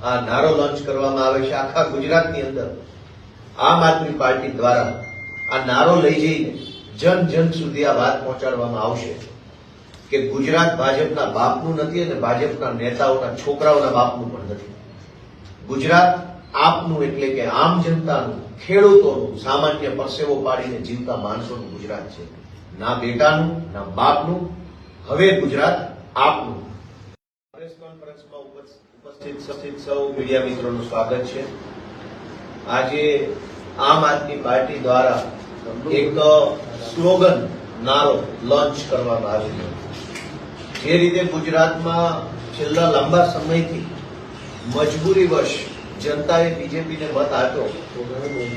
આ નારો લોન્ચ કરવામાં આવે છે આખા ગુજરાતની અંદર આમ આદમી પાર્ટી દ્વારા આ નારો લઈ જઈને જન જન સુધી આ વાત પહોંચાડવામાં આવશે કે ગુજરાત ભાજપના બાપનું નથી અને ભાજપના નેતાઓના છોકરાઓના બાપનું પણ નથી. ગુજરાત આપનું એટલે કે આમ જનતાનું, ખેડૂતોનું, સામાન્ય પરસેવો પાડીને જીવતા માણસોનું ગુજરાત છે. ના બેટાનું, ના બાપનું. હવે ગુજરાત આપનું. પ્રેસ કોન્ફરન્સમાં ઉપસ્થિત સૌ મીડિયા મિત્રોનું સ્વાગત છે. આજે આમ આદમી પાર્ટી દ્વારા એક સ્લોગન નારો લોન્ચ કરવામાં આવ્યો. જે રીતે ગુજરાતમાં છેલ્લા લાંબા સમયથી મજબૂરીવશ જનતાએ બીજેપીને મત આપ્યો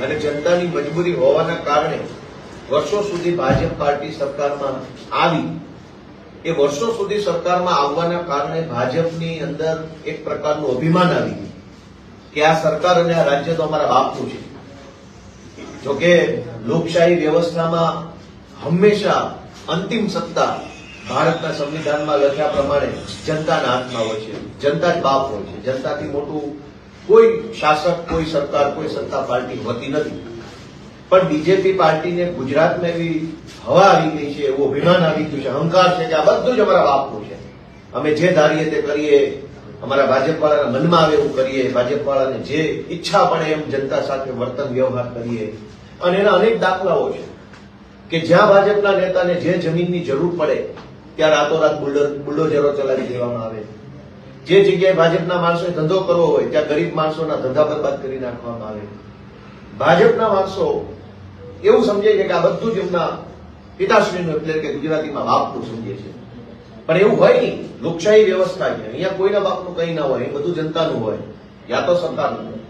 અને જનતાની મજબૂરી હોવાના કારણે વર્ષો સુધી ભાજપ પાર્ટી સરકારમાં આવી. એ વર્ષો સુધી સરકારમાં આવવાના કારણે ભાજપની અંદર એક પ્રકારનું અભિમાન આવી ગયું કે આ સરકાર અને આ રાજ્ય તો અમારા બાપનું છે. જોકે લોકશાહી વ્યવસ્થામાં હંમેશા અંતિમ સત્તા ભારતના સંવિધાનમાં લખ્યા પ્રમાણે જનતાના હાથમાં હોય છે. જનતા જ બાપ હોય છે. જનતાથી મોટું કોઈ શાસક, કોઈ સરકાર, કોઈ સત્તા પાર્ટી હોતી નથી. પણ બીજેપી પાર્ટીને ગુજરાતમાં એવી હવા આવી ગઈ છે, એવું અભિમાન આવી ગયું છે, અહંકાર છે કે આ બધું જ અમારા બાપનું છે. અમે જે ધારીએ તે કરીએ, અમારા ભાજપવાળાના મનમાં આવે એવું કરીએ, ભાજપવાળાને જે ઈચ્છા પડે એમ જનતા સાથે વર્તન વ્યવહાર કરીએ. અને એના અનેક દાખલાઓ છે કે જ્યાં ભાજપના નેતાને જે જમીનની જરૂર પડે ત્યાં રાતોરાત બુલડોઝરો ચલાવી દેવામાં આવે. જે જગ્યાએ ભાજપના માણસોએ ધંધો કરવો હોય ત્યાં ગરીબ માણસોના ધંધા બરબાદ કરી નાખવામાં આવે. ભાજપના માણસો એવું સમજે છે કે આ બધું જ એમના પિતાશ્રીનું એટલે કે ગુજરાતીમાં બાપનું સમજે છે. પણ એવું હોય નહીં. લોકશાહી વ્યવસ્થા છે, અહીંયા કોઈના બાપનું કંઈ ના હોય, એ બધું જનતાનું હોય, યા તો સરકારનું હોય.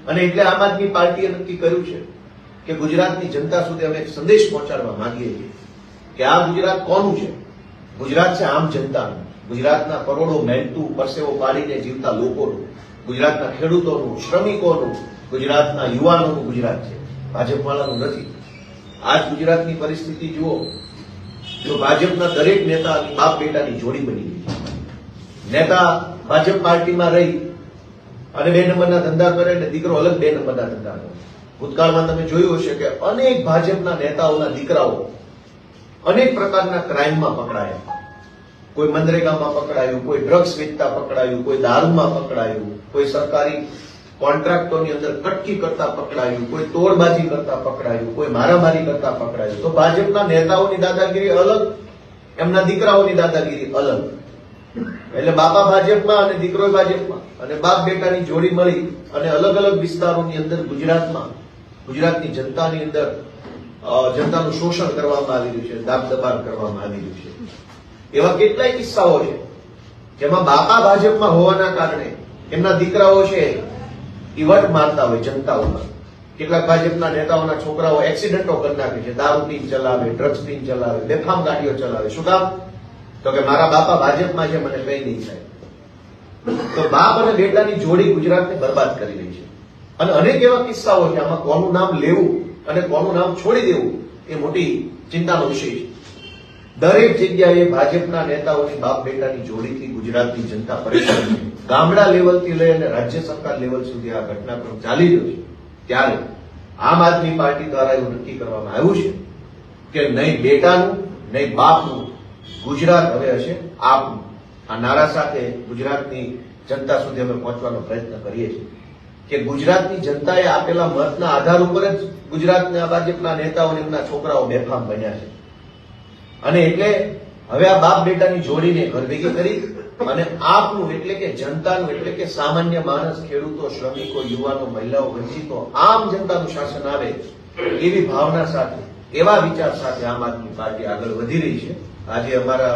અને એટલે આમ આદમી પાર્ટીએ નક્કી કર્યું છે કે ગુજરાતની જનતા સુધી અમે એક સંદેશ પહોંચાડવા માંગીએ છીએ કે આ ગુજરાત કોનું છે? ગુજરાત છે આમ જનતાનું. ગુજરાતના કરોડો મહેનતુ પરસેવો પાડીને જીવતા લોકોનું, ગુજરાતના ખેડૂતોનું, શ્રમિકોનું, ગુજરાતના યુવાનોનું ગુજરાત છે, ભાજપવાળાનું નથી. આજ ગુજરાતની પરિસ્થિતિ જુઓ તો ભાજપના દરેક નેતાની બાપ બેટાની જોડી બની ગઈ છે. નેતા ભાજપ પાર્ટીમાં રહી અને 2 નંબરના ધંધા કરે અને દીકરો અલગ 2 નંબરના ધંધા કરે. ભૂતકાળમાં તમે જોયું હશે કે અનેક ભાજપના નેતાઓના દીકરાઓ અનેક પ્રકારના ક્રાઇમમાં પકડાયા. કોઈ મનરેગામાં પકડાયું, કોઈ ડ્રગ્સ વેચતા પકડાયું, કોઈ દારૂમાં પકડાયું, કોઈ સરકારી કોન્ટ્રાક્ટોની અંદર કટકી કરતા પકડાયું, કોઈ તોડબાજી કરતા પકડાયું, કોઈ મારામારી કરતા પકડાયું. તો ભાજપના નેતાઓની દાદાગીરી અલગ, એમના દીકરાઓની દાદાગીરી અલગ. એટલે બાપા ભાજપમાં અને દીકરો ભાજપમાં અને બાપ બેટાની જોડી મળી અને અલગ અલગ વિસ્તારોની અંદર ગુજરાતમાં ગુજરાતની જનતાની અંદર જનતાનું શોષણ કરવામાં આવી રહ્યું છે, દાબદબાણ કરવામાં આવી રહ્યું છે. એવા કેટલાય કિસ્સાઓ છે જેમાં બાપા ભાજપમાં હોવાના કારણે એમના દીકરાઓ છે એ વટ મારતા હોય જનતા ઉપર. કેટલાક ભાજપના નેતાઓના છોકરાઓ એક્સિડન્ટો કરી નાખે છે, દારૂ પીને ચલાવે, ડ્રગ્સ પીને ચલાવે, બેફામ ગાડીઓ ચલાવે. શું કામ? તો કે મારા બાપા ભાજપમાં છે, મને કઈ નહીં થાય. તો બાપ અને બેટાની જોડી ગુજરાતને બરબાદ કરી રહી છે. અને અનેક એવા કિસ્સાઓ છે. આમાં કોનું નામ લેવું અને કોનું નામ છોડી દેવું એ મોટી ચિંતાનો વિષય છે. દરેક જગ્યાએ ભાજપના નેતાઓની બાપ બેટાની જોડીથી ગુજરાતની જનતા પરેશાન છે. ગામડા લેવલથી લઈ અને રાજ્ય સરકાર લેવલ સુધી આ ઘટનાક્રમ ચાલી રહ્યો છે. ત્યારે આમ આદમી પાર્ટી દ્વારા એવું નક્કી કરવામાં આવ્યું છે કે નહીં બેટાનું, નહીં બાપનું, ગુજરાત હવે હશે આપનું. આ નારા સાથે ગુજરાતની જનતા સુધી અમે પહોંચવાનો પ્રયત્ન કરીએ છીએ કે ગુજરાતની જનતાએ આપેલા મતના આધાર ઉપર જ ગુજરાતના ભાજપના નેતાઓ અને એમના છોકરાઓ બેફામ બન્યા છે. અને એટલે હવે આ બાપ બેટાની જોડીને ઘર ભેગી કરી અને આપનું એટલે કે જનતાનું એટલે કે સામાન્ય માણસ, ખેડૂતો, શ્રમિકો, યુવાનો, મહિલાઓ, વંચિતો, આમ જનતાનું શાસન આવે એવી ભાવના સાથે, એવા વિચાર સાથે આમ આદમી પાર્ટી આગળ વધી રહી છે. આજે અમારા